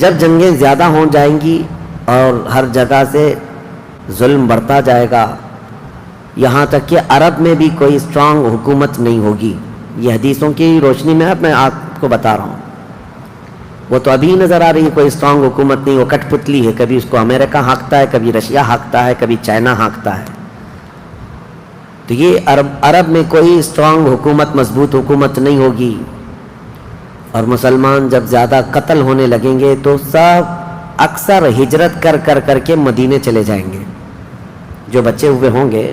جب جنگیں زیادہ ہو جائیں گی اور ہر جگہ سے ظلم بڑھتا جائے گا، یہاں تک کہ عرب میں بھی کوئی اسٹرانگ حکومت نہیں ہوگی. یہ حدیثوں کی روشنی میں آپ کو بتا رہا ہوں. وہ تو ابھی نظر آ رہی ہے کوئی اسٹرانگ حکومت نہیں، وہ کٹ پتلی ہے. کبھی اس کو امریکہ ہانکتا ہے، کبھی رشیا ہانکتا ہے، کبھی چائنا ہانکتا ہے. تو یہ عرب میں کوئی اسٹرانگ حکومت، مضبوط حکومت نہیں ہوگی. اور مسلمان جب زیادہ قتل ہونے لگیں گے تو سب اکثر ہجرت کر کے مدینے چلے جائیں گے. جو بچے ہوئے ہوں گے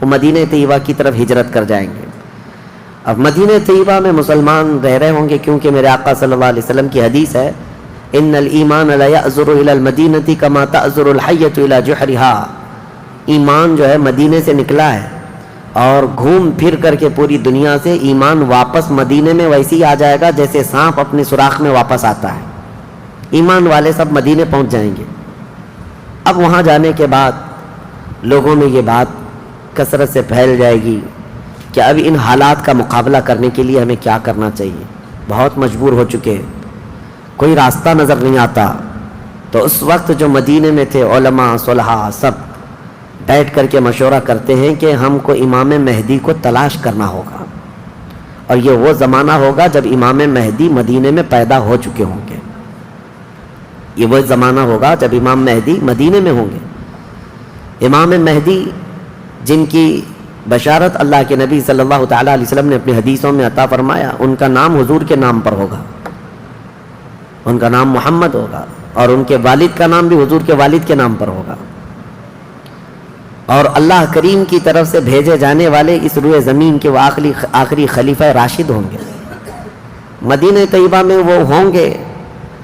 وہ مدینہ طیبہ کی طرف ہجرت کر جائیں گے. اب مدینہ طیبہ میں مسلمان رہ رہے ہوں گے، کیونکہ میرے آقا صلی اللہ علیہ وسلم کی حدیث ہے، ان الایمان لا یأزر الی المدینہ کما تأزر الحیۃ الی جحرہا. ایمان جو ہے مدینے سے نکلا ہے اور گھوم پھر کر کے پوری دنیا سے ایمان واپس مدینے میں ویسے ہی آ جائے گا جیسے سانپ اپنے سوراخ میں واپس آتا ہے. ایمان والے سب مدینے پہنچ جائیں گے. اب وہاں جانے کے بعد لوگوں میں یہ بات کثرت سے پھیل جائے گی کہ اب ان حالات کا مقابلہ کرنے کے لیے ہمیں کیا کرنا چاہیے. بہت مجبور ہو چکے، کوئی راستہ نظر نہیں آتا. تو اس وقت جو مدینے میں تھے علماء صلحاء سب بیٹھ کر کے مشورہ کرتے ہیں کہ ہم کو امام مہدی کو تلاش کرنا ہوگا، اور یہ وہ زمانہ ہوگا جب امام مہدی مدینے میں پیدا ہو چکے ہوں گے. یہ وہ زمانہ ہوگا جب امام مہدی مدینے میں ہوں گے. امام مہدی جن کی بشارت اللہ کے نبی صلی اللہ تعالیٰ علیہ وسلم نے اپنی حدیثوں میں عطا فرمایا، ان کا نام حضور کے نام پر ہوگا. ان کا نام محمد ہوگا، اور ان کے والد کا نام بھی حضور کے والد کے نام پر ہوگا. اور اللہ کریم کی طرف سے بھیجے جانے والے اس روئے زمین کے وہ آخری خلیفہ راشد ہوں گے. مدینہ طیبہ میں وہ ہوں گے،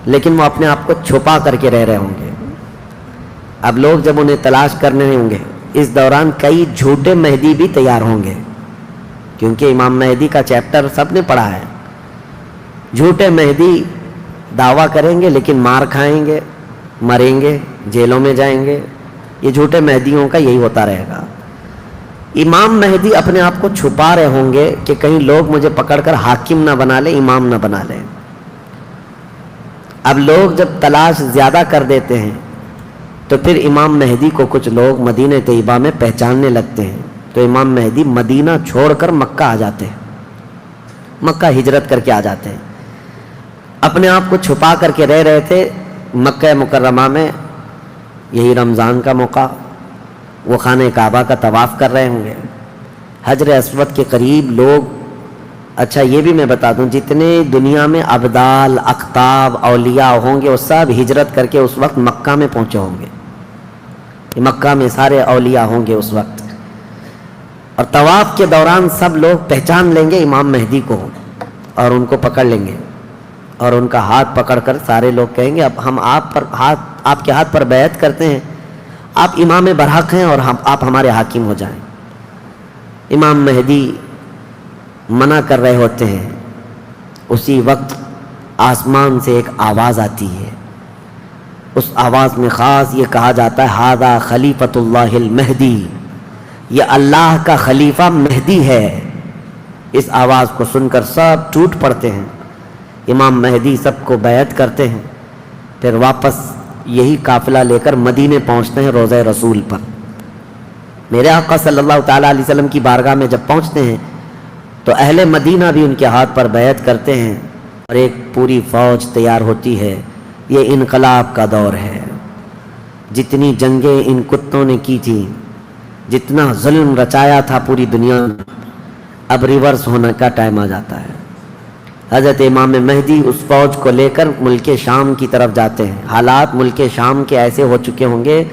لیکن وہ اپنے آپ کو چھپا کر کے رہ رہے ہوں گے. اب لوگ جب انہیں تلاش کرنے ہوں گے، اس دوران کئی جھوٹے مہدی بھی تیار ہوں گے، کیونکہ امام مہدی کا چیپٹر سب نے پڑھا ہے. جھوٹے مہدی دعویٰ کریں گے لیکن مار کھائیں گے، مریں گے، جیلوں میں جائیں گے. یہ جھوٹے مہدیوں کا یہی ہوتا رہے گا. امام مہدی اپنے آپ کو چھپا رہے ہوں گے کہ کہیں لوگ مجھے پکڑ کر حاکم نہ بنا لیں، امام نہ بنا لیں. اب لوگ جب تلاش زیادہ کر دیتے ہیں تو پھر امام مہدی کو کچھ لوگ مدینہ طیبہ میں پہچاننے لگتے ہیں. تو امام مہدی مدینہ چھوڑ کر مکہ آ جاتے ہیں، مکہ ہجرت کر کے آ جاتے ہیں. اپنے آپ کو چھپا کر کے رہ رہے تھے مکہ مکرمہ میں. یہی رمضان کا موقع، وہ خانہ کعبہ کا طواف کر رہے ہوں گے، حجر اسود کے قریب لوگ. اچھا یہ بھی میں بتا دوں، جتنے دنیا میں ابدال، اقطاب، اولیاء ہوں گے وہ سب ہجرت کر کے اس وقت مکہ میں پہنچے ہوں گے. مکہ میں سارے اولیاء ہوں گے اس وقت. اور طواف کے دوران سب لوگ پہچان لیں گے امام مہدی کو اور ان کو پکڑ لیں گے، اور ان کا ہاتھ پکڑ کر سارے لوگ کہیں گے اب ہم آپ کے ہاتھ پر بیعت کرتے ہیں، آپ امام برحق ہیں اور آپ ہمارے حاکم ہو جائیں. امام مہدی منع کر رہے ہوتے ہیں. اسی وقت آسمان سے ایک آواز آتی ہے. اس آواز میں خاص یہ کہا جاتا ہے ھذا خلیفۃ اللہ المہدی، یہ اللہ کا خلیفہ مہدی ہے. اس آواز کو سن کر سب ٹوٹ پڑتے ہیں. امام مہدی سب کو بیعت کرتے ہیں، پھر واپس یہی قافلہ لے کر مدینے پہنچتے ہیں روضہ رسول پر. میرے آقا صلی اللہ تعالیٰ علیہ وسلم کی بارگاہ میں جب پہنچتے ہیں تو اہل مدینہ بھی ان کے ہاتھ پر بیعت کرتے ہیں، اور ایک پوری فوج تیار ہوتی ہے. یہ انقلاب کا دور ہے. جتنی جنگیں ان کتوں نے کی تھیں، جتنا ظلم رچایا تھا پوری دنیا میں، اب ریورس ہونے کا ٹائم آ جاتا ہے. حضرت امام مہدی اس فوج کو لے کر ملک شام کی طرف جاتے ہیں. حالات ملک شام کے ایسے ہو چکے ہوں گے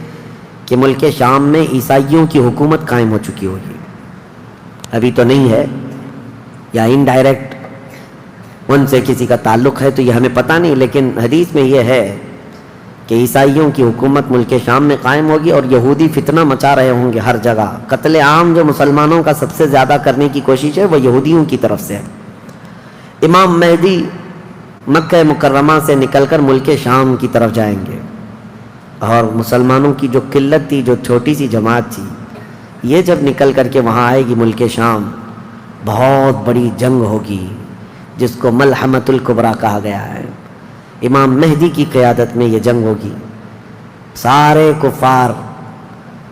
کہ ملک شام میں عیسائیوں کی حکومت قائم ہو چکی ہوگی. ابھی تو نہیں ہے، یا انڈائریکٹ ان سے کسی کا تعلق ہے تو یہ ہمیں پتہ نہیں، لیکن حدیث میں یہ ہے کہ عیسائیوں کی حکومت ملک شام میں قائم ہوگی، اور یہودی فتنہ مچا رہے ہوں گے ہر جگہ. قتل عام جو مسلمانوں کا سب سے زیادہ کرنے کی کوشش ہے وہ یہودیوں کی طرف سے ہے. امام مہدی مکہ مکرمہ سے نکل کر ملک شام کی طرف جائیں گے، اور مسلمانوں کی جو قلت تھی، جو چھوٹی سی جماعت تھی، یہ جب نکل کر کے وہاں آئے گی ملک شام، بہت بڑی جنگ ہوگی جس کو ملحمۃ الکبریٰ کہا گیا ہے. امام مہدی کی قیادت میں یہ جنگ ہوگی. سارے کفار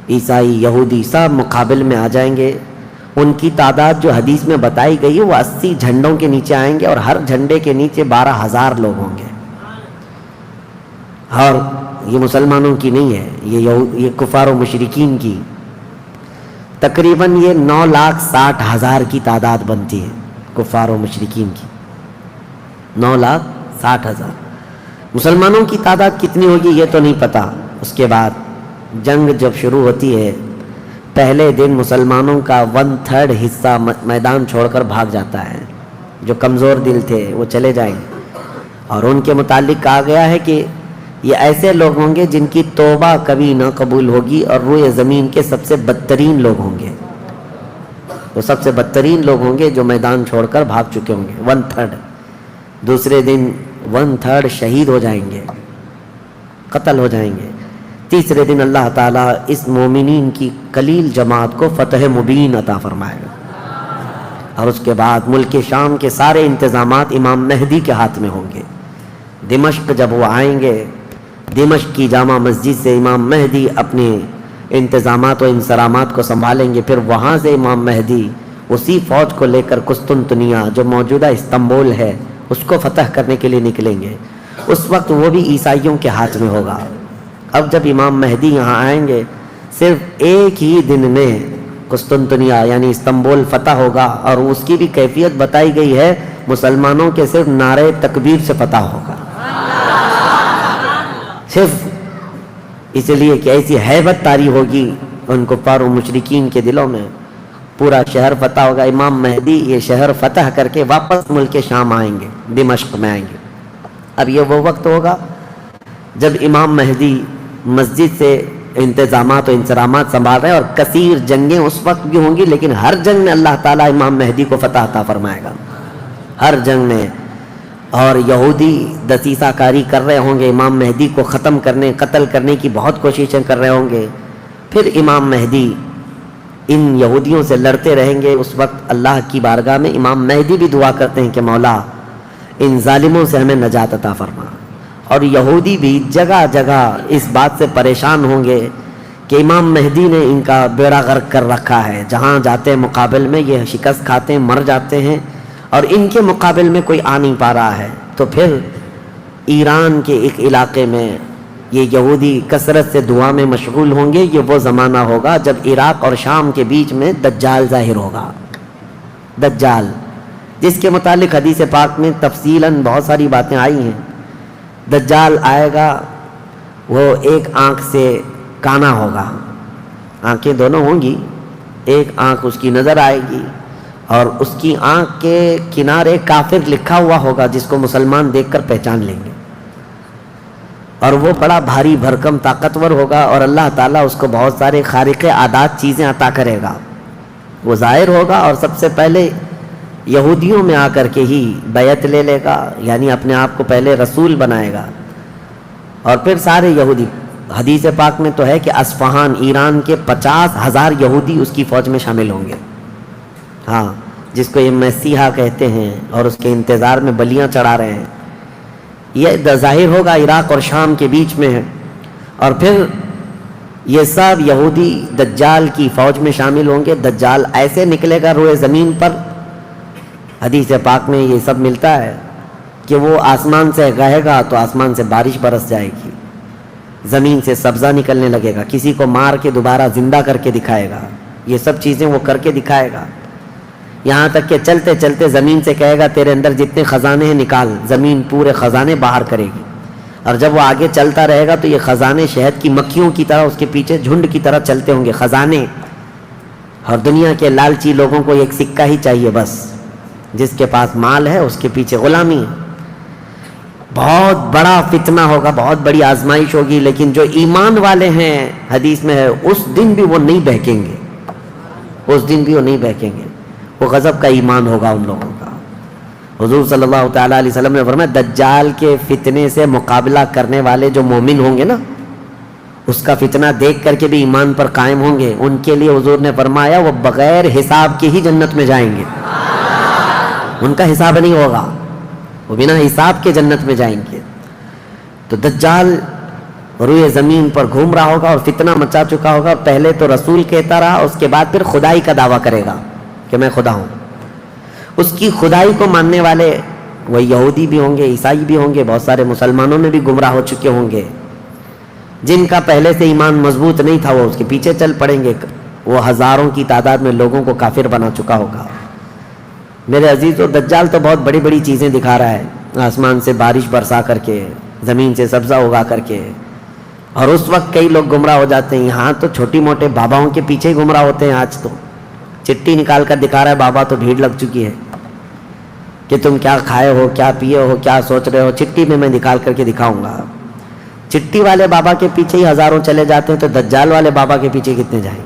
عیسائی یہودی سب مقابل میں آ جائیں گے. ان کی تعداد جو حدیث میں بتائی گئی ہے وہ 80 جھنڈوں کے نیچے آئیں گے اور ہر جھنڈے کے نیچے 12,000 لوگ ہوں گے. اور یہ مسلمانوں کی نہیں ہے, یہ کفار و مشرکین کی. تقریباً یہ 9,60,000 کی تعداد بنتی ہے کفار و مشرکین کی. 9,60,000. مسلمانوں کی تعداد کتنی ہوگی یہ تو نہیں پتا. اس کے بعد جنگ جب شروع ہوتی ہے, پہلے دن مسلمانوں کا 1/3 حصہ میدان چھوڑ کر بھاگ جاتا ہے. جو کمزور دل تھے وہ چلے جائیں گے. اور ان کے متعلق کہا گیا ہے کہ یہ ایسے لوگ ہوں گے جن کی توبہ کبھی نہ قبول ہوگی, اور روئے زمین کے سب سے بدترین لوگ ہوں گے. وہ سب سے بدترین لوگ ہوں گے جو میدان چھوڑ کر بھاگ چکے ہوں گے. 1/3. دوسرے دن 1/3 شہید ہو جائیں گے, قتل ہو جائیں گے. تیسرے دن اللہ تعالیٰ اس مومنین کی قلیل جماعت کو فتح مبین عطا فرمائے گا. اور اس کے بعد ملک شام کے سارے انتظامات امام مہدی کے ہاتھ میں ہوں گے. دمشق جب وہ آئیں گے, دمشق کی جامع مسجد سے امام مہدی اپنے انتظامات و انصرامات کو سنبھالیں گے. پھر وہاں سے امام مہدی اسی فوج کو لے کر قسطنطنیہ جو موجودہ استنبول ہے اس کو فتح کرنے کے لیے نکلیں گے. اس وقت وہ بھی عیسائیوں کے ہاتھ میں ہوگا. اب جب امام مہدی یہاں آئیں گے, صرف ایک ہی دن میں قسطنطنیہ یعنی استنبول فتح ہوگا. اور اس کی بھی کیفیت بتائی گئی ہے, مسلمانوں کے صرف نعرے تکبیر سے فتح ہوگا. صرف اس لیے کہ ایسی ہیبت طاری ہوگی ان کفار و مشرکین کے دلوں میں. پورا شہر فتح ہوگا. امام مہدی یہ شہر فتح کر کے واپس ملک شام آئیں گے, دمشق میں آئیں گے. اب یہ وہ وقت ہوگا جب امام مہدی مسجد سے انتظامات و انصرامات سنبھال رہے ہیں, اور کثیر جنگیں اس وقت بھی ہوں گی, لیکن ہر جنگ میں اللہ تعالیٰ امام مہدی کو فتح عطا فرمائے گا. ہر جنگ میں. اور یہودی دسیسہ کاری کر رہے ہوں گے, امام مہدی کو ختم کرنے قتل کرنے کی بہت کوششیں کر رہے ہوں گے. پھر امام مہدی ان یہودیوں سے لڑتے رہیں گے. اس وقت اللہ کی بارگاہ میں امام مہدی بھی دعا کرتے ہیں کہ مولا ان ظالموں سے ہمیں نجات عطا فرما. اور یہودی بھی جگہ جگہ اس بات سے پریشان ہوں گے کہ امام مہدی نے ان کا بیڑا غرق کر رکھا ہے. جہاں جاتے مقابل میں یہ شکست کھاتے ہیں, مر جاتے ہیں, اور ان کے مقابل میں کوئی آ نہیں پا رہا ہے. تو پھر ایران کے ایک علاقے میں یہ یہودی کثرت سے دعا میں مشغول ہوں گے. یہ وہ زمانہ ہوگا جب عراق اور شام کے بیچ میں دجال ظاہر ہوگا. دجال جس کے متعلق حدیث پاک میں تفصیلاً بہت ساری باتیں آئی ہیں. دجال آئے گا, وہ ایک آنکھ سے کانا ہوگا, آنکھیں دونوں ہوں گی, ایک آنکھ اس کی نظر آئے گی, اور اس کی آنکھ کے کنارے کافر لکھا ہوا ہوگا جس کو مسلمان دیکھ کر پہچان لیں گے. اور وہ بڑا بھاری بھرکم طاقتور ہوگا, اور اللہ تعالیٰ اس کو بہت سارے خارق عادات چیزیں عطا کرے گا. وہ ظاہر ہوگا اور سب سے پہلے یہودیوں میں آ کر کے ہی بیعت لے لے گا, یعنی اپنے آپ کو پہلے رسول بنائے گا. اور پھر سارے یہودی, حدیث پاک میں تو ہے کہ اصفہان ایران کے 50,000 یہودی اس کی فوج میں شامل ہوں گے. ہاں, جس کو یہ مسیحا کہتے ہیں, اور اس کے انتظار میں بلیاں چڑھا رہے ہیں. یہ ظاہر ہوگا عراق اور شام کے بیچ میں ہے. اور پھر یہ سب یہودی دجال کی فوج میں شامل ہوں گے. دجال ایسے نکلے گا روئے زمین پر, حدیث پاک میں یہ سب ملتا ہے کہ وہ آسمان سے گاہے گا تو آسمان سے بارش برس جائے گی, زمین سے سبزہ نکلنے لگے گا, کسی کو مار کے دوبارہ زندہ کر کے دکھائے گا. یہ سب چیزیں وہ کر کے دکھائے گا. یہاں تک کہ چلتے چلتے زمین سے کہے گا تیرے اندر جتنے خزانے ہیں نکال. زمین پورے خزانے باہر کرے گی. اور جب وہ آگے چلتا رہے گا تو یہ خزانے شہد کی مکھیوں کی طرح اس کے پیچھے جھنڈ کی طرح چلتے ہوں گے خزانے. اور دنیا کے لالچی لوگوں کو ایک سکہ ہی چاہیے بس, جس کے پاس مال ہے اس کے پیچھے غلامی ہے. بہت بڑا فتنہ ہوگا, بہت بڑی آزمائش ہوگی, لیکن جو ایمان والے ہیں حدیث میں ہے اس دن بھی وہ نہیں بہکیں گے. اس دن بھی وہ نہیں بہکیں گے. وہ غضب کا ایمان ہوگا ان لوگوں کا. حضور صلی اللہ تعالیٰ علیہ وسلم نے فرمایا دجال کے فتنے سے مقابلہ کرنے والے جو مومن ہوں گے نا, اس کا فتنہ دیکھ کر کے بھی ایمان پر قائم ہوں گے, ان کے لیے حضور نے فرمایا وہ بغیر حساب کے ہی جنت میں جائیں گے. ان کا حساب نہیں ہوگا, وہ بنا حساب کے جنت میں جائیں گے. تو دجال روئے زمین پر گھوم رہا ہوگا اور فتنہ مچا چکا ہوگا. پہلے تو رسول کہتا رہا, اس کے بعد پھر خدائی کا دعویٰ کرے گا کہ میں خدا ہوں. اس کی خدائی کو ماننے والے وہ یہودی بھی ہوں گے, عیسائی بھی ہوں گے, بہت سارے مسلمانوں میں بھی گمراہ ہو چکے ہوں گے. جن کا پہلے سے ایمان مضبوط نہیں تھا وہ اس کے پیچھے چل پڑیں گے. وہ ہزاروں کی تعداد میں لوگوں کو کافر بنا چکا ہوگا. میرے عزیزو, دجال تو بہت بڑی بڑی چیزیں دکھا رہا ہے, آسمان سے بارش برسا کر کے, زمین سے سبزہ اگا کر کے. اور اس وقت کئی لوگ گمراہ ہو جاتے ہیں. یہاں تو چھوٹی موٹے باباؤں کے پیچھے ہی گمراہ ہوتے ہیں. آج تو چٹھی نکال کر دکھا رہا ہے بابا, تو بھیڑ لگ چکی ہے کہ تم کیا کھائے ہو, کیا پیے ہو, کیا سوچ رہے ہو, چٹھی میں نکال کر کے دکھاؤں گا. چٹھی والے بابا کے پیچھے ہی ہزاروں چلے جاتے ہیں, تو دجال والے بابا کے پیچھے کتنے جائیں گے؟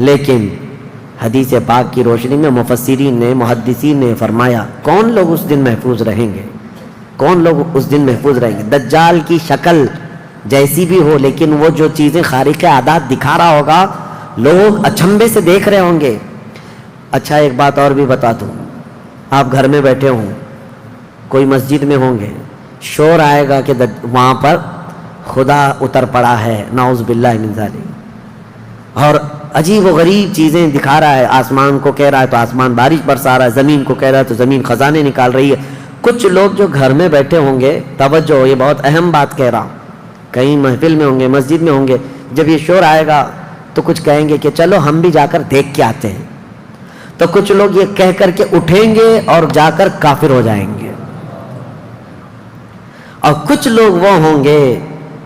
لیکن حدیث پاک کی روشنی میں مفسرین نے, محدثین نے فرمایا کون لوگ اس دن محفوظ رہیں گے, کون لوگ اس دن محفوظ رہیں گے. دجال کی شکل جیسی بھی ہو, لیکن وہ جو چیزیں خارق عادات دکھا رہا ہوگا لوگ اچنبے سے دیکھ رہے ہوں گے. اچھا ایک بات اور بھی بتا دوں, آپ گھر میں بیٹھے ہوں, کوئی مسجد میں ہوں گے, شور آئے گا کہ وہاں پر خدا اتر پڑا ہے, نعوذ باللہ من ذالک, اور عجیب و غریب چیزیں دکھا رہا ہے. آسمان کو کہہ رہا ہے تو آسمان بارش برسا رہا ہے, زمین کو کہہ رہا ہے تو زمین خزانے نکال رہی ہے. کچھ لوگ جو گھر میں بیٹھے ہوں گے, توجہ یہ بہت اہم بات کہہ رہا ہوں, کہیں محفل میں ہوں گے, مسجد میں ہوں گے, جب یہ شور آئے گا تو کچھ کہیں گے کہ چلو ہم بھی جا کر دیکھ کے آتے ہیں. تو کچھ لوگ یہ کہہ کر کے اٹھیں گے اور جا کر کافر ہو جائیں گے. اور کچھ لوگ وہ ہوں گے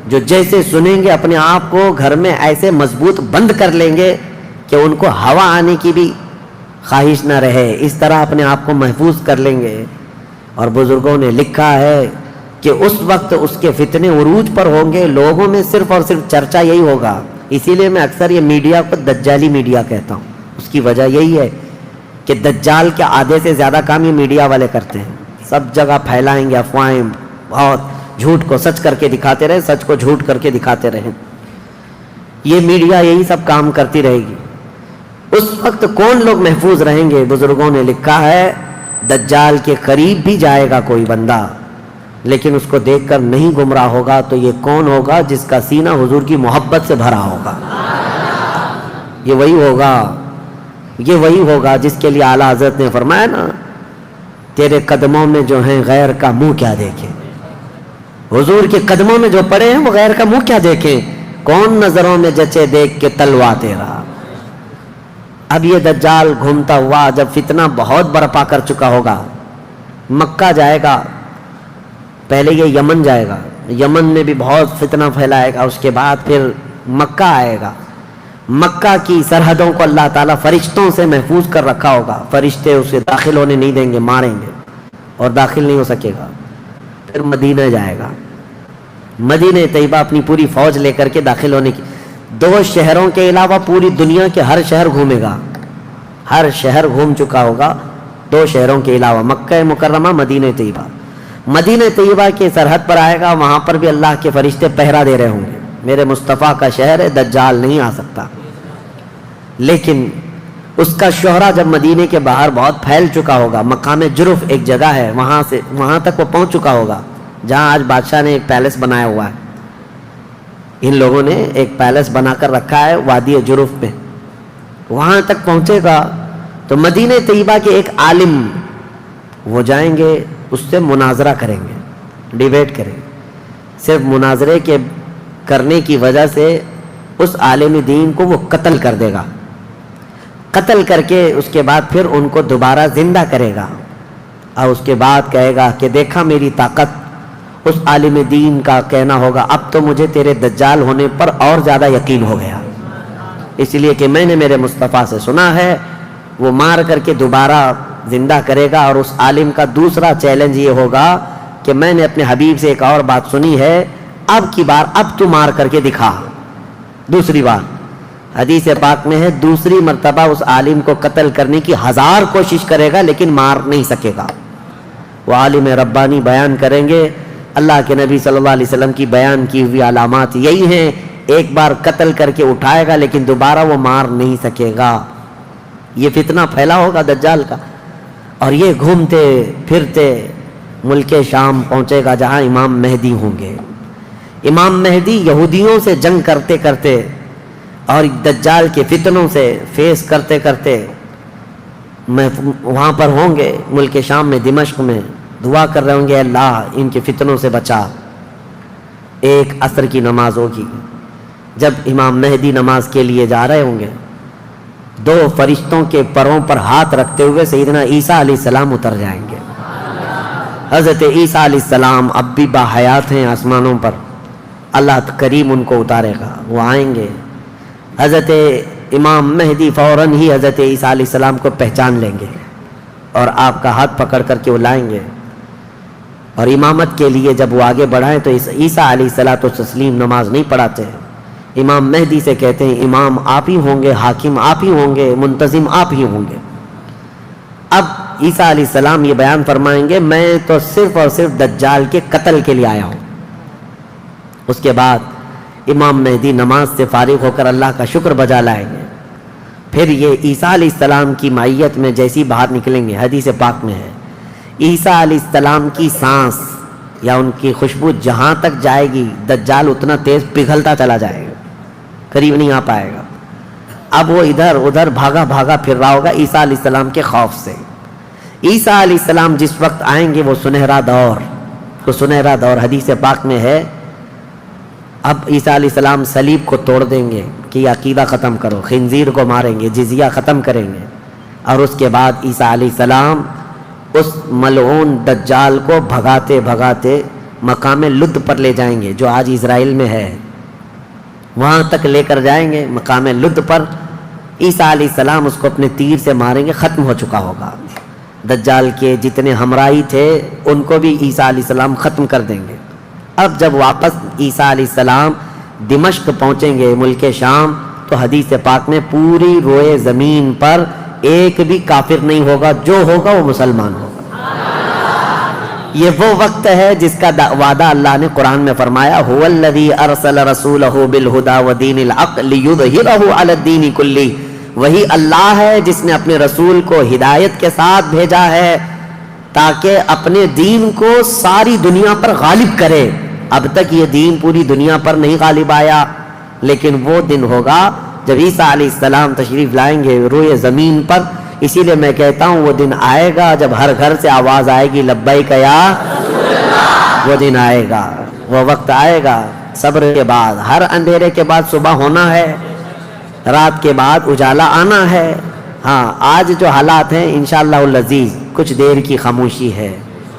جو جیسے سنیں گے اپنے آپ کو گھر میں ایسے مضبوط بند کر لیں گے کہ ان کو ہوا آنے کی بھی خواہش نہ رہے, اس طرح اپنے آپ کو محفوظ کر لیں گے. اور بزرگوں نے لکھا ہے کہ اس وقت اس کے فتنے عروج پر ہوں گے, لوگوں میں صرف اور صرف چرچا یہی ہوگا. اسی لیے میں اکثر یہ میڈیا کو دجالی میڈیا کہتا ہوں. اس کی وجہ یہی ہے کہ دجال کے آدھے سے زیادہ کام یہ میڈیا والے کرتے ہیں. سب جگہ پھیلائیں گے افواہیں, بہت جھوٹ کو سچ کر کے دکھاتے رہے, سچ کو جھوٹ کر کے دکھاتے رہے. یہ میڈیا یہی سب کام کرتی رہے گی. اس وقت کون لوگ محفوظ رہیں گے؟ بزرگوں نے لکھا ہے دجال کے قریب بھی جائے گا کوئی بندہ, لیکن اس کو دیکھ کر نہیں گمراہ ہوگا. تو یہ کون ہوگا؟ جس کا سینہ حضور کی محبت سے بھرا ہوگا. یہ وہی ہوگا جس کے لیے اعلیٰ حضرت نے فرمایا نا, تیرے قدموں میں جو ہیں غیر کا منہ کیا دیکھیں. حضور کے قدموں میں جو پڑے ہیں وہ غیر کا منہ کیا دیکھیں. کون نظروں میں جچے دیکھ کے تلوا تیرا. اب یہ دجال گھومتا ہوا جب فتنہ بہت برپا کر چکا ہوگا, مکہ جائے گا, پہلے یہ یمن جائے گا, یمن میں بھی بہت فتنہ پھیلائے گا, اس کے بعد پھر مکہ آئے گا. مکہ کی سرحدوں کو اللہ تعالیٰ فرشتوں سے محفوظ کر رکھا ہوگا. فرشتے اسے داخل ہونے نہیں دیں گے, ماریں گے اور داخل نہیں ہو سکے گا. پھر مدینہ جائے گا, مدینہ طیبہ اپنی پوری فوج لے کر کے داخل ہونے کی. 2 شہروں کے علاوہ پوری دنیا کے ہر شہر گھومے گا, ہر شہر گھوم چکا ہوگا 2 شہروں کے علاوہ, مکہ مکرمہ, مدینہ طیبہ. مدینہ طیبہ کی سرحد پر آئے گا, وہاں پر بھی اللہ کے فرشتے پہرا دے رہے ہوں گے. میرے مصطفیٰ کا شہر ہے, دجال نہیں آ سکتا. لیکن اس کا شہرہ جب مدینے کے باہر بہت پھیل چکا ہوگا, مقام جرف ایک جگہ ہے, وہاں تک وہ پہنچ چکا ہوگا, جہاں آج بادشاہ نے ایک پیلس بنایا ہوا ہے. ان لوگوں نے ایک پیلس بنا کر رکھا ہے وادی جرف میں. وہاں تک پہنچے گا تو مدینہ طیبہ کے ایک عالم وہ جائیں گے, اس سے مناظرہ کریں گے, ڈیبیٹ کریں گے. صرف مناظرے کے کرنے کی وجہ سے اس عالم دین کو وہ قتل کر دے گا. قتل کر کے اس کے بعد پھر ان کو دوبارہ زندہ کرے گا, اور اس کے بعد کہے گا کہ دیکھا میری طاقت. اس عالم دین کا کہنا ہوگا اب تو مجھے تیرے دجال ہونے پر اور زیادہ یقین ہو گیا, اس لیے کہ میں نے میرے مصطفیٰ سے سنا ہے. وہ مار کر کے دوبارہ زندہ کرے گا. اور اس عالم کا دوسرا چیلنج یہ ہوگا کہ میں نے اپنے حبیب سے ایک اور بات سنی ہے, اب کی بار اب تو مار کر کے دکھا. دوسری بار حدیث پاک میں ہے, دوسری مرتبہ اس عالم کو قتل کرنے کی 1000 کوشش کرے گا لیکن مار نہیں سکے گا. وہ عالم ربانی بیان کریں گے, اللہ کے نبی صلی اللہ علیہ وسلم کی بیان کی ہوئی علامات یہی ہیں, ایک بار قتل کر کے اٹھائے گا لیکن دوبارہ وہ مار نہیں سکے گا. یہ فتنہ پھیلا ہوگا دجال کا, اور یہ گھومتے پھرتے ملک شام پہنچے گا جہاں امام مہدی ہوں گے. امام مہدی یہودیوں سے جنگ کرتے کرتے اور دجال کے فتنوں سے فیس کرتے کرتے میں وہاں پر ہوں گے ملک شام میں، دمشق میں، دعا کر رہے ہوں گے اللہ ان کے فتنوں سے بچا. ایک عصر کی نماز ہوگی، جب امام مہدی نماز کے لیے جا رہے ہوں گے، دو فرشتوں کے پروں پر ہاتھ رکھتے ہوئے سیدنا عیسیٰ علیہ السلام اتر جائیں گے. حضرت عیسیٰ علیہ السلام اب بھی باحیات ہیں آسمانوں پر، اللہ کریم ان کو اتارے گا، وہ آئیں گے. حضرت امام مہدی فوراً ہی حضرت عیسیٰ علیہ السلام کو پہچان لیں گے اور آپ کا ہاتھ پکڑ کر کے وہ لائیں گے. اور امامت کے لیے جب وہ آگے بڑھائیں تو عیسیٰ علیہ السلام نماز نہیں پڑھاتے ہیں. امام مہدی سے کہتے ہیں امام آپ ہی ہوں گے، حاکم آپ ہی ہوں گے، منتظم آپ ہی ہوں گے. اب عیسیٰ علیہ السلام یہ بیان فرمائیں گے میں تو صرف اور صرف دجال کے قتل کے لیے آیا ہوں. اس کے بعد امام مہدی نماز سے فارغ ہو کر اللہ کا شکر بجا لائیں گے. پھر یہ عیسیٰ علیہ السلام کی معیت میں جیسی باہر نکلیں گے، حدیث پاک میں ہے عیسیٰ علیہ السلام کی سانس یا ان کی خوشبو جہاں تک جائے گی دجال اتنا تیز پگھلتا چلا جائے گا، قریب نہیں آ پائے گا. اب وہ ادھر ادھر بھاگا بھاگا پھر رہا ہوگا عیسیٰ علیہ السلام کے خوف سے. عیسیٰ علیہ السلام جس وقت آئیں گے وہ سنہرا دور حدیث پاک میں ہے. اب عیسیٰ علیہ السلام صلیب کو توڑ دیں گے کہ یہ عقیدہ ختم کرو، خنزیر کو ماریں گے، جزیہ ختم کریں گے. اور اس کے بعد عیسیٰ علیہ السلام اس ملعون دجال کو بھگاتے بھگاتے مقام لد پر لے جائیں گے جو آج اسرائیل میں ہے، وہاں تک لے کر جائیں گے. مقام لد پر عیسیٰ علیہ السلام اس کو اپنے تیر سے ماریں گے، ختم ہو چکا ہوگا. دجال کے جتنے ہمراہی تھے ان کو بھی عیسیٰ علیہ السلام ختم کر دیں گے. اب جب واپس عیسیٰ علیہ السلام دمشق پہنچیں گے ملک شام تو حدیث پاک میں پوری روئے زمین پر ایک بھی کافر نہیں ہوگا، جو ہوگا وہ مسلمان ہوگا. یہ وہ وقت ہے جس کا وعدہ اللہ نے قرآن میں فرمایا هو الذی ارسل رسولہ بالہدی ودین الحق لیظہرہ علی الدین کلہ. وہی اللہ ہے جس نے اپنے رسول کو ہدایت کے ساتھ بھیجا ہے تاکہ اپنے دین کو ساری دنیا پر غالب کرے. اب تک یہ دین پوری دنیا پر نہیں غالب آیا، لیکن وہ دن ہوگا جب عیسیٰ علیہ السلام تشریف لائیں گے روئے زمین پر. اسی لیے میں کہتا ہوں وہ دن آئے گا جب ہر گھر سے آواز آئے گی لبیک یا رسول اللہ. وہ دن آئے گا، وہ وقت آئے گا. صبر کے بعد، ہر اندھیرے کے بعد صبح ہونا ہے، رات کے بعد اجالا آنا ہے. ہاں آج جو حالات ہیں انشاءاللہ العزیز کچھ دیر کی خاموشی ہے،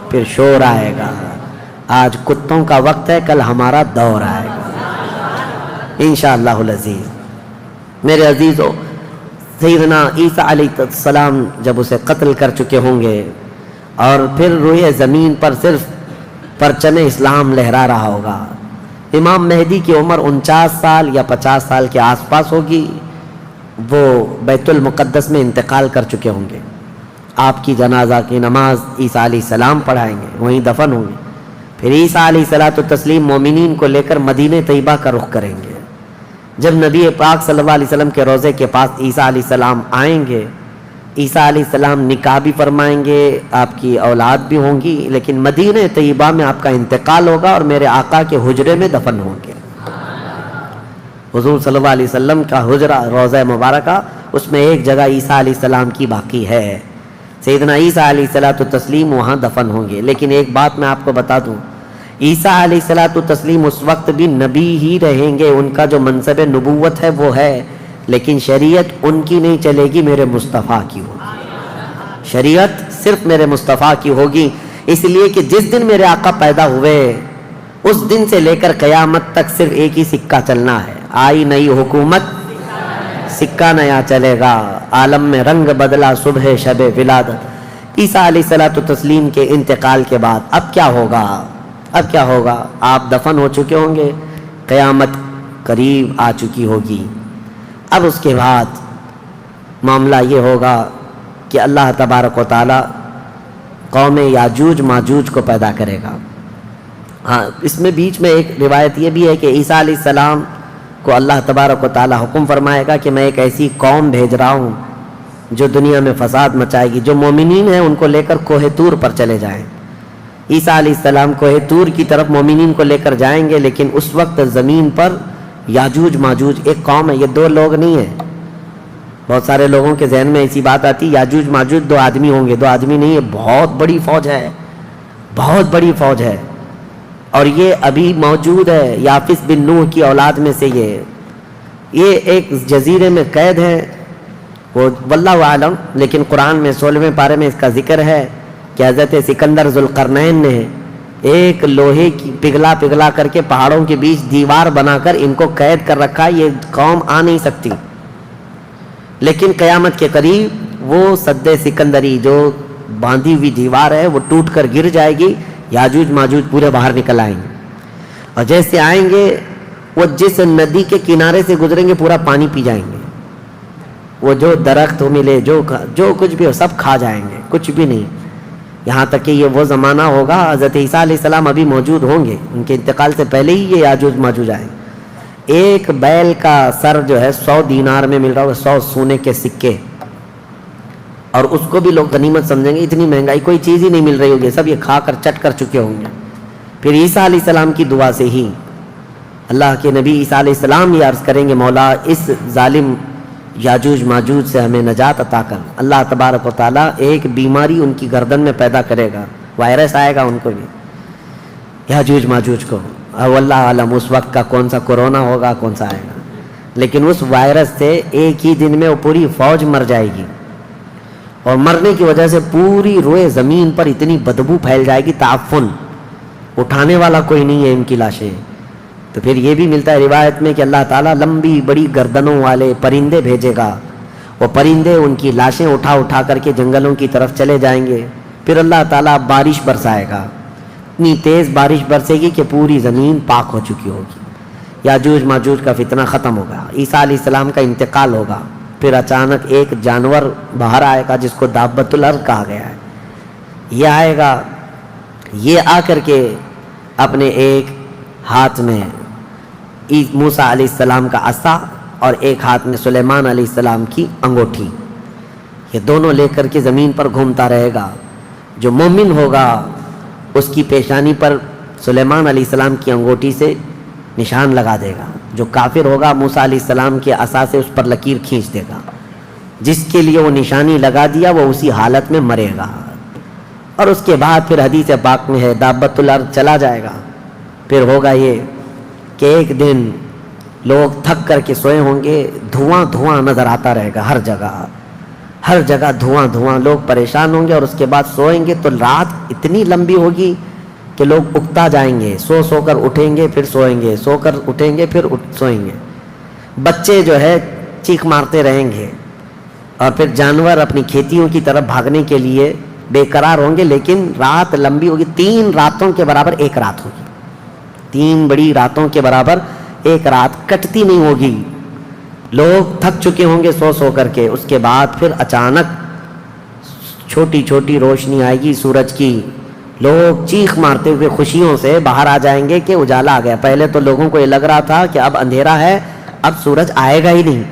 پھر شور آئے گا. آج کتوں کا وقت ہے، کل ہمارا دور آئے گا انشاءاللہ العزیز. میرے عزیزو، سیدنا عیسیٰ علیہ السلام جب اسے قتل کر چکے ہوں گے اور پھر روئے زمین پر صرف پرچم اسلام لہرا رہا ہوگا. امام مہدی کی عمر 49 سال یا 50 سال کے آس پاس ہوگی. وہ بیت المقدس میں انتقال کر چکے ہوں گے. آپ کی جنازہ کی نماز عیسیٰ علیہ السلام پڑھائیں گے، وہیں دفن ہوں گے. پھر عیسیٰ علیہ السلام مومنین کو لے کر مدینہ طیبہ کا رخ کریں گے. جب نبی پاک صلی اللہ علیہ وسلم کے روضے کے پاس عیسیٰ علیہ السلام آئیں گے، عیسیٰ علیہ السلام نکاح بھی فرمائیں گے، آپ کی اولاد بھی ہوں گی، لیکن مدینہ طیبہ میں آپ کا انتقال ہوگا اور میرے آقا کے حجرے میں دفن ہوں گے. حضور صلی اللہ علیہ وسلم کا حجرہ روضہ مبارکہ، اس میں ایک جگہ عیسیٰ علیہ السلام کی باقی ہے. سیدنا عیسیٰ علیہ السلام وہاں دفن ہوں گے. لیکن ایک بات میں آپ کو بتا دوں، عیسیٰ علیہ السلام اس وقت بھی نبی ہی رہیں گے. ان کا جو منصب نبوت ہے وہ ہے، لیکن شریعت ان کی نہیں چلے گی، میرے مصطفیٰ کی ہوگی. شریعت صرف میرے مصطفیٰ کی ہوگی. اس لیے کہ جس دن میرے آقا پیدا ہوئے اس دن سے لے کر قیامت تک صرف ایک ہی سکہ چلنا ہے. آئی نئی حکومت، سکہ نیا چلے گا. عالم میں رنگ بدلا صبح شب ولادت. عیسیٰ علیہ السلام کے انتقال کے بعد اب کیا ہوگا؟ اب کیا ہوگا؟ آپ دفن ہو چکے ہوں گے، قیامت قریب آ چکی ہوگی. اب اس کے بعد معاملہ یہ ہوگا کہ اللہ تبارک و تعالی قوم یاجوج ماجوج کو پیدا کرے گا. ہاں اس میں بیچ میں ایک روایت یہ بھی ہے کہ عیسیٰ علیہ السلام کو اللہ تبارک و تعالی حکم فرمائے گا کہ میں ایک ایسی قوم بھیج رہا ہوں جو دنیا میں فساد مچائے گی. جو مومنین ہیں ان کو لے کر کوہ طور پر چلے جائیں. عیسیٰ علیہ السلام کوہ طور کی طرف مومنین کو لے کر جائیں گے، لیکن اس وقت زمین پر یاجوج ماجوج ایک قوم ہے، یہ دو لوگ نہیں ہیں۔ بہت سارے لوگوں کے ذہن میں ایسی بات آتی، یاجوج ماجوج دو آدمی ہوں گے، دو آدمی نہیں ہے، بہت بڑی فوج ہے، بہت بڑی فوج ہے، اور یہ ابھی موجود ہے۔ یافس بن نوح کی اولاد میں سے یہ ایک جزیرے میں قید ہے، وہ واللہ عالم، لیکن قرآن میں 16ویں پارے میں اس کا ذکر ہے کہ حضرت سکندر ذوالقرنین نے ایک لوہے کی پگھلا کر کے پہاڑوں کے بیچ دیوار بنا کر ان کو قید کر رکھا، یہ قوم آ نہیں سکتی۔ لیکن قیامت کے قریب وہ سد سکندری جو باندھی ہوئی دیوار ہے وہ ٹوٹ کر گر جائے گی، یاجوج ماجوج پورے باہر نکل آئیں گے، اور جیسے آئیں گے وہ جس ندی کے کنارے سے گزریں گے پورا پانی پی جائیں گے، وہ جو درخت ملے جو کچھ بھی ہو سب کھا جائیں گے، کچھ بھی نہیں، یہاں تک کہ یہ وہ زمانہ ہوگا حضرت عیسیٰ علیہ السلام ابھی موجود ہوں گے، ان کے انتقال سے پہلے ہی یہ یاجوج ماجوج آئیں۔ ایک بیل کا سر جو ہے 100 دینار میں مل رہا ہوگا، 100 سونے کے سکے، اور اس کو بھی لوگ غنیمت سمجھیں گے، اتنی مہنگائی کوئی چیز ہی نہیں مل رہی ہوگی، سب یہ کھا کر چٹ کر چکے ہوں گے۔ پھر عیسیٰ علیہ السلام کی دعا سے ہی اللہ کے نبی عیسیٰ علیہ السلام یہ عرض کریں گے، مولا اس ظالم یاجوج ماجوج سے ہمیں نجات عطا کر۔ اللہ تبارک و تعالیٰ ایک بیماری ان کی گردن میں پیدا کرے گا، وائرس آئے گا ان کو بھی، یاجوج ماجوج کو، اور اللہ عالم اس وقت کا کون سا کورونا ہوگا، کون سا آئے گا، لیکن اس وائرس سے ایک ہی دن میں وہ پوری فوج مر جائے گی، اور مرنے کی وجہ سے پوری روئے زمین پر اتنی بدبو پھیل جائے گی، تعفن، اٹھانے والا کوئی نہیں ہے ان کی لاشیں۔ تو پھر یہ بھی ملتا ہے روایت میں کہ اللہ تعالیٰ لمبی بڑی گردنوں والے پرندے بھیجے گا، وہ پرندے ان کی لاشیں اٹھا کر کے جنگلوں کی طرف چلے جائیں گے، پھر اللہ تعالیٰ بارش برسائے گا، اتنی تیز بارش برسے گی کہ پوری زمین پاک ہو چکی ہوگی، یاجوج ماجوج کا فتنہ ختم ہوگا، عیسیٰ علیہ السلام کا انتقال ہوگا، پھر اچانک ایک جانور باہر آئے گا جس کو دابۃ الارض کہا گیا ہے، یہ آئے گا، یہ آ کر کے اپنے ایک ہاتھ میں موسیٰ علیہ السلام کا عصا اور ایک ہاتھ میں سلیمان علیہ السلام کی انگوٹھی، یہ دونوں لے کر کے زمین پر گھومتا رہے گا۔ جو مومن ہوگا اس کی پیشانی پر سلیمان علیہ السلام کی انگوٹھی سے نشان لگا دے گا، جو کافر ہوگا موسیٰ علیہ السلام کے عصا سے اس پر لکیر کھینچ دے گا، جس کے لیے وہ نشانی لگا دیا وہ اسی حالت میں مرے گا۔ اور اس کے بعد پھر حدیث پاک میں ہے دابۃ الارض چلا جائے گا، پھر ہوگا یہ کہ ایک دن لوگ تھک کر کے سوئے ہوں گے، دھواں نظر آتا رہے گا، ہر جگہ دھواں، لوگ پریشان ہوں گے، اور اس کے بعد سوئیں گے تو رات اتنی لمبی ہوگی کہ لوگ اکتا جائیں گے، سو کر اٹھیں گے پھر سوئیں گے، سو کر اٹھیں گے پھر سوئیں گے، بچے جو ہے چیخ مارتے رہیں گے، اور پھر جانور اپنی کھیتیوں کی طرف بھاگنے کے لیے بے قرار ہوں گے، لیکن رات لمبی ہوگی، 3 راتوں کے برابر ایک رات ہوگی، 3 بڑی راتوں کے برابر ایک رات کٹتی نہیں ہوگی، لوگ تھک چکے ہوں گے سو کر کے، اس کے بعد پھر اچانک چھوٹی روشنی آئے گی سورج کی، لوگ چیخ مارتے ہوئے خوشیوں سے باہر آ جائیں گے کہ اجالا آ گیا۔ پہلے تو لوگوں کو یہ لگ رہا تھا کہ اب اندھیرا ہے، اب سورج آئے گا ہی نہیں،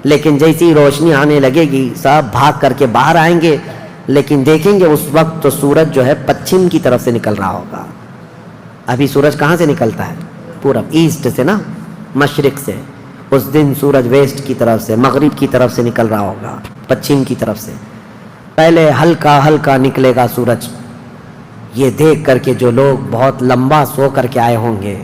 لیکن جیسی روشنی آنے لگے گی سب بھاگ کر کے باہر آئیں گے، لیکن دیکھیں گے اس وقت تو سورج جو ہے پچھم کی طرف سے نکل رہا ہوگا۔ ابھی سورج کہاں سے نکلتا ہے؟ پورب، ایسٹ سے نا، مشرق سے، اس دن سورج ویسٹ کی طرف سے، مغرب کی طرف سے نکل رہا ہوگا، پچھم کی طرف سے، پہلے ہلکا نکلے گا سورج۔ یہ دیکھ کر کے جو لوگ بہت لمبا سو کر کے آئے ہوں گے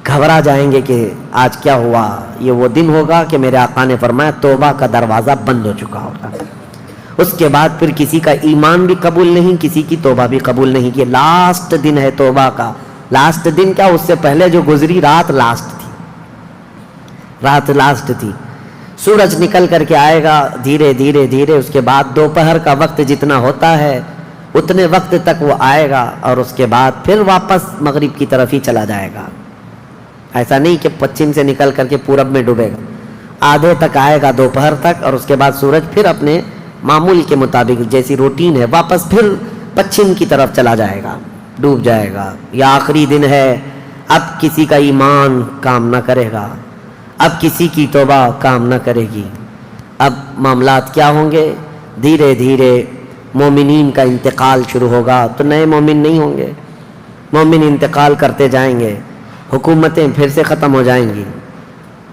گھبرا جائیں گے کہ آج کیا ہوا، یہ وہ دن ہوگا کہ میرے آقا نے فرمایا توبہ کا دروازہ بند ہو چکا ہوگا، اس کے بعد پھر کسی کا ایمان بھی قبول نہیں، کسی کی توبہ بھی قبول نہیں، یہ لاسٹ دن ہے توبہ کا۔ لاسٹ دن کیا، اس سے پہلے جو گزری رات لاسٹ تھی، سورج نکل کر کے آئے گا دھیرے، اس کے بعد دوپہر کا وقت جتنا ہوتا ہے اتنے وقت تک وہ آئے گا، اور اس کے بعد پھر واپس مغرب کی طرف ہی چلا جائے گا، ایسا نہیں کہ پچھم سے نکل کر کے پورب میں ڈوبے گا، آدھے تک آئے گا دوپہر تک، اور اس کے بعد سورج پھر اپنے معمول کے مطابق جیسی روٹین ہے واپس پھر پچھم کی طرف چلا جائے گا، ڈوب جائے گا۔ یا آخری دن ہے، اب کسی کا ایمان کام نہ کرے گا، اب کسی کی توبہ کام نہ کرے گی، اب معاملات کیا ہوں گے، دھیرے مومنین کا انتقال شروع ہوگا تو نئے مومن نہیں ہوں گے، مومن انتقال کرتے جائیں گے، حکومتیں پھر سے ختم ہو جائیں گی۔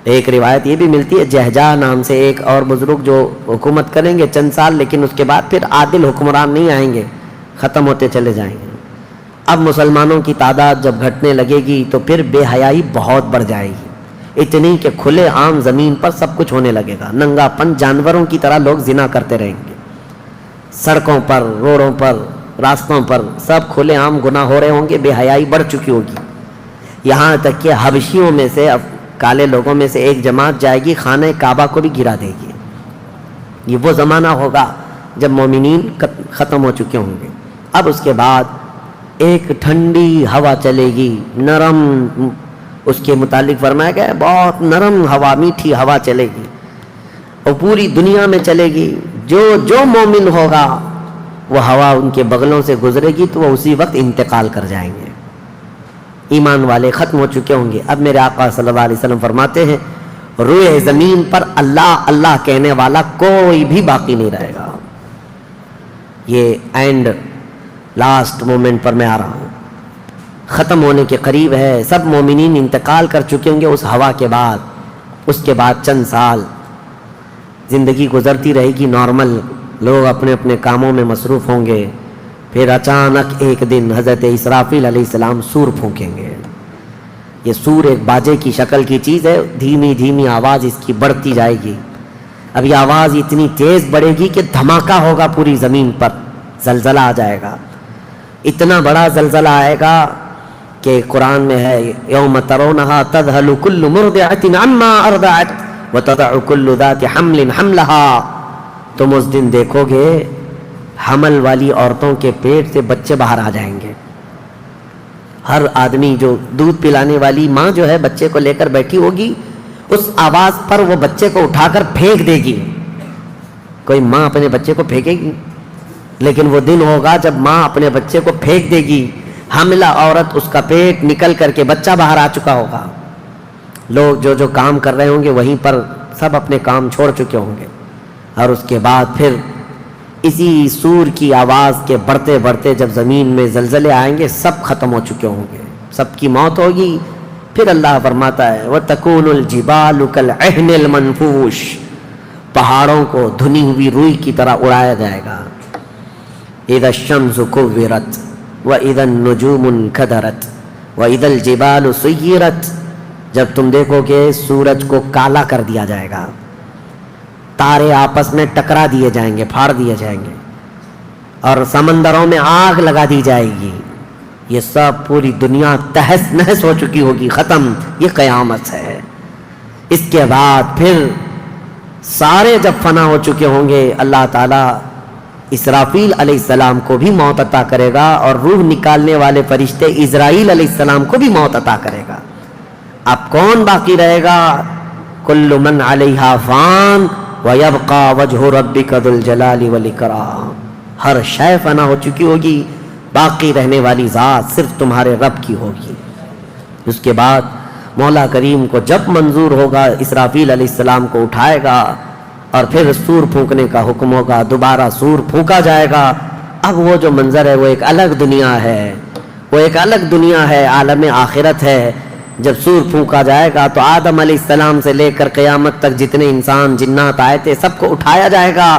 ایک روایت یہ بھی ملتی ہے جہجہ نام سے ایک اور بزرگ جو حکومت کریں گے چند سال، لیکن اس کے بعد پھر عادل حکمران نہیں آئیں گے، ختم ہوتے چلے جائیں گے۔ اب مسلمانوں کی تعداد جب گھٹنے لگے گی تو پھر بے حیائی بہت بڑھ جائے گی، اتنی کہ کھلے عام زمین پر سب کچھ ہونے لگے گا، ننگا پن جانوروں کی طرح لوگ زنا کرتے رہیں گے، سڑکوں پر، روڈوں پر، راستوں پر سب کھلے عام گناہ ہو رہے ہوں گے، بے حیائی بڑھ چکی ہوگی، یہاں تک کہ حبشیوں میں سے، کالے لوگوں میں سے ایک جماعت جائے گی خانہ کعبہ کو بھی گرا دے گی۔ یہ وہ زمانہ ہوگا جب مومنین ختم ہو چکے ہوں گے۔ اب اس کے بعد ایک ٹھنڈی ہوا چلے گی، نرم، اس کے متعلق فرمایا گیا ہے بہت نرم ہوا، میٹھی ہوا چلے گی اور پوری دنیا میں چلے گی، جو مومن ہوگا وہ ہوا ان کے بغلوں سے گزرے گی تو وہ اسی وقت انتقال کر جائیں گے۔ ایمان والے ختم ہو چکے ہوں گے۔ اب میرے آقا صلی اللہ علیہ وسلم فرماتے ہیں روئے زمین پر اللہ اللہ کہنے والا کوئی بھی باقی نہیں رہے گا۔ یہ اینڈ لاسٹ مومنٹ پر میں آ رہا ہوں، ختم ہونے کے قریب ہے، سب مومنین انتقال کر چکے ہوں گے اس ہوا کے بعد۔ اس کے بعد چند سال زندگی گزرتی رہے گی نارمل، لوگ اپنے اپنے کاموں میں مصروف ہوں گے، پھر اچانک ایک دن حضرت اسرافیل علیہ السلام سور پھونکیں گے۔ یہ سور ایک باجے کی شکل کی چیز ہے، دھیمی دھیمی آواز اس کی بڑھتی جائے گی، اب یہ آواز اتنی تیز بڑھے گی کہ دھماکہ ہوگا پوری زمین پر، زلزلہ آ جائے گا، اتنا بڑا زلزلہ آئے گا کہ قرآن میں ہے یوم ترونہا تذہل کل مرضعۃ عما ارضعت وتضع کل ذات حمل حملہا، تم اس دن دیکھو گے حمل والی عورتوں کے پیٹ سے بچے باہر آ جائیں گے۔ ہر آدمی جو دودھ پلانے والی ماں جو ہے بچے کو لے کر بیٹھی ہوگی، اس آواز پر وہ بچے کو اٹھا کر پھینک دے گی۔ کوئی ماں اپنے بچے کو پھینکے گی؟ لیکن وہ دن ہوگا جب ماں اپنے بچے کو پھینک دے گی، حاملہ عورت اس کا پیٹ نکل کر کے بچہ باہر آ چکا ہوگا، لوگ جو کام کر رہے ہوں گے وہیں پر سب اپنے کام چھوڑ چکے ہوں گے، اور اس کے بعد پھر اسی سور کی آواز کے بڑھتے بڑھتے جب زمین میں زلزلے آئیں گے سب ختم ہو چکے ہوں گے، سب کی موت ہوگی۔ پھر اللہ فرماتا ہے وَتَكُونُ الْجِبَالُ كَالْعِهْنِ الْمَنْفُوشِ، پہاڑوں کو دھنی ہوئی روئی کی طرح اڑایا جائے گا۔ اِذَا الشَّمْسُ كُوِّرَتْ وَإِذَا النُّجُومُ انْكَدَرَتْ وَإِذَا الْجِبَالُ سُيِّرَتْ، جب تم دیکھو کہ سورج کو کالا کر دیا جائے گا، تارے آپس میں ٹکرا دیے جائیں گے، پھاڑ دیے جائیں گے، اور سمندروں میں آگ لگا دی جائے گی، یہ سب پوری دنیا تہس نہس ہو چکی ہوگی، ختم، یہ قیامت ہے۔ اس کے بعد پھر سارے جب فنا ہو چکے ہوں گے، اللہ تعالیٰ اسرافیل علیہ السلام کو بھی موت عطا کرے گا، اور روح نکالنے والے فرشتے اسرائیل علیہ السلام کو بھی موت عطا کرے گا۔ اب کون باقی رہے گا؟ کل من علیہا فان وَيَبْقَى وَجْهُ رَبِّكَ ذُو الْجَلَالِ وَالْإِكْرَامِ، ہر شے فنا ہو چکی ہوگی، باقی رہنے والی ذات صرف تمہارے رب کی ہوگی۔ اس کے بعد مولا کریم کو جب منظور ہوگا اسرافیل علیہ السلام کو اٹھائے گا، اور پھر سور پھونکنے کا حکم ہوگا، دوبارہ سور پھونکا جائے گا۔ اب وہ جو منظر ہے وہ ایک الگ دنیا ہے، وہ ایک الگ دنیا ہے، عالم آخرت ہے۔ جب سور پھونکا جائے گا تو آدم علیہ السلام سے لے کر قیامت تک جتنے انسان جنات آئے تھے سب کو اٹھایا جائے گا۔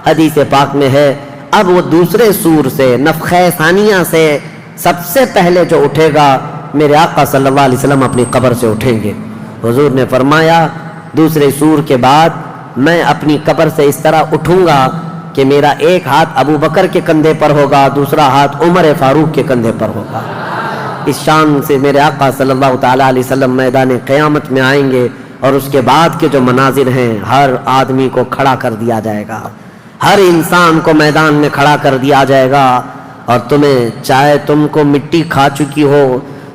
حدیث پاک میں ہے اب وہ دوسرے سور سے، نفخہ ثانیہ سے سب سے پہلے جو اٹھے گا میرے آقا صلی اللہ علیہ وسلم اپنی قبر سے اٹھیں گے۔ حضور نے فرمایا دوسرے سور کے بعد میں اپنی قبر سے اس طرح اٹھوں گا کہ میرا ایک ہاتھ ابو بکر کے کندھے پر ہوگا، دوسرا ہاتھ عمر فاروق کے کندھے پر ہوگا۔ اس شان سے میرے آقا صلی اللہ تعالیٰ علیہ وسلم میدان قیامت میں آئیں گے، اور اس کے بعد کے جو مناظر ہیں ہر آدمی کو کھڑا کر دیا جائے گا، ہر انسان کو میدان میں کھڑا کر دیا جائے گا، اور تمہیں چاہے تم کو مٹی کھا چکی ہو،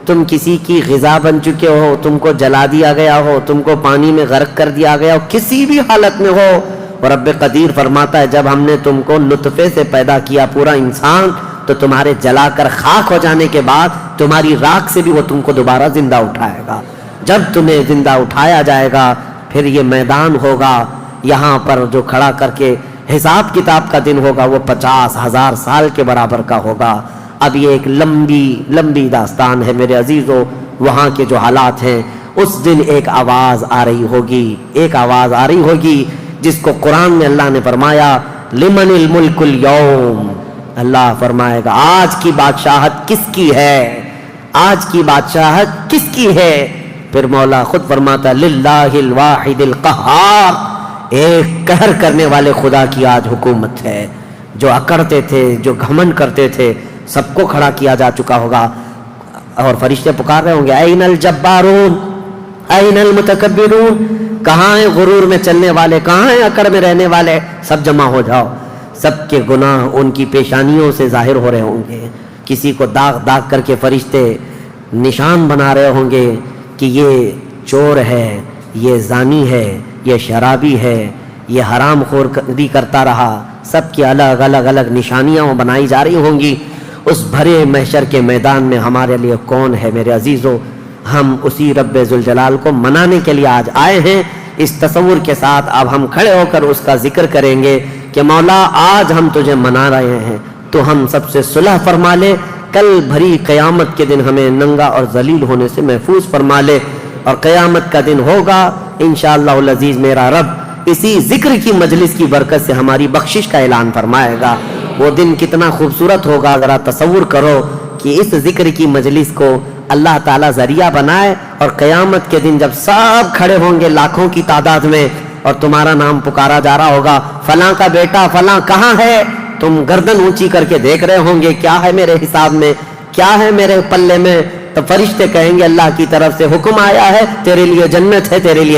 تم کسی کی غذا بن چکے ہو، تم کو جلا دیا گیا ہو، تم کو پانی میں غرق کر دیا گیا ہو، کسی بھی حالت میں ہو، اور رب قدیر فرماتا ہے جب ہم نے تم کو نطفے سے پیدا کیا پورا انسان، تو تمہارے جلا کر خاک ہو جانے کے بعد تمہاری راکھ سے بھی وہ تم کو دوبارہ زندہ اٹھائے گا۔ جب تمہیں زندہ اٹھایا جائے گا پھر یہ میدان ہوگا، یہاں پر جو کھڑا کر کے حساب کتاب کا دن ہوگا وہ 50,000 سال کے برابر کا ہوگا. اب یہ ایک لمبی داستان ہے میرے عزیزو. وہاں کے جو حالات ہیں، اس دن ایک آواز آ رہی ہوگی جس کو قرآن میں اللہ نے فرمایا لمن الملک اليوم. اللہ فرمائے گا آج کی بادشاہت کس کی ہے، آج کی بادشاہت کس کی ہے. پھر مولا خود فرماتا للہ الواحد القہار، ایک قہر کرنے والے خدا کی آج حکومت ہے. جو اکڑتے تھے، جو گھمنڈ کرتے تھے، سب کو کھڑا کیا جا چکا ہوگا. اور فرشتے پکار رہے ہوں گے این الجبارون این المتکبرون، کہاں ہیں غرور میں چلنے والے، کہاں ہیں اکڑ میں رہنے والے، سب جمع ہو جاؤ. سب کے گناہ ان کی پیشانیوں سے ظاہر ہو رہے ہوں گے. کسی کو داغ کر کے فرشتے نشان بنا رہے ہوں گے کہ یہ چور ہے، یہ زانی ہے، یہ شرابی ہے، یہ حرام خوری کرتا رہا. سب کی الگ نشانیاں بنائی جا رہی ہوں گی. اس بھرے محشر کے میدان میں ہمارے لیے کون ہے میرے عزیزو؟ ہم اسی رب ذوالجلال کو منانے کے لیے آج آئے ہیں. اس تصور کے ساتھ اب ہم کھڑے ہو کر اس کا ذکر کریں گے کہ مولا آج ہم تجھے منا رہے ہیں، تو ہم سب سے صلح فرما لے. کل بھری قیامت کے دن ہمیں ننگا اور ذلیل ہونے سے محفوظ فرما لے. اور قیامت کا دن ہوگا انشاءاللہ العزیز میرا رب اسی ذکر کی مجلس کی برکت سے ہماری بخشش کا اعلان فرمائے گا. وہ دن کتنا خوبصورت ہوگا، ذرا تصور کرو کہ اس ذکر کی مجلس کو اللہ تعالیٰ ذریعہ بنائے، اور قیامت کے دن جب سب کھڑے ہوں گے لاکھوں کی تعداد میں اور تمہارا نام پکارا جا رہا ہوگا، فلاں کا بیٹا فلاں کہاں ہے؟ تم گردن اونچی کر کے دیکھ رہے ہوں گے کیا ہے میرے حساب میں، کیا ہے میرے پلے میں. تو فرشتے کہیں گے اللہ کی طرف سے حکم آیا ہے، تیرے لیے جنت ہے، تیرے لیے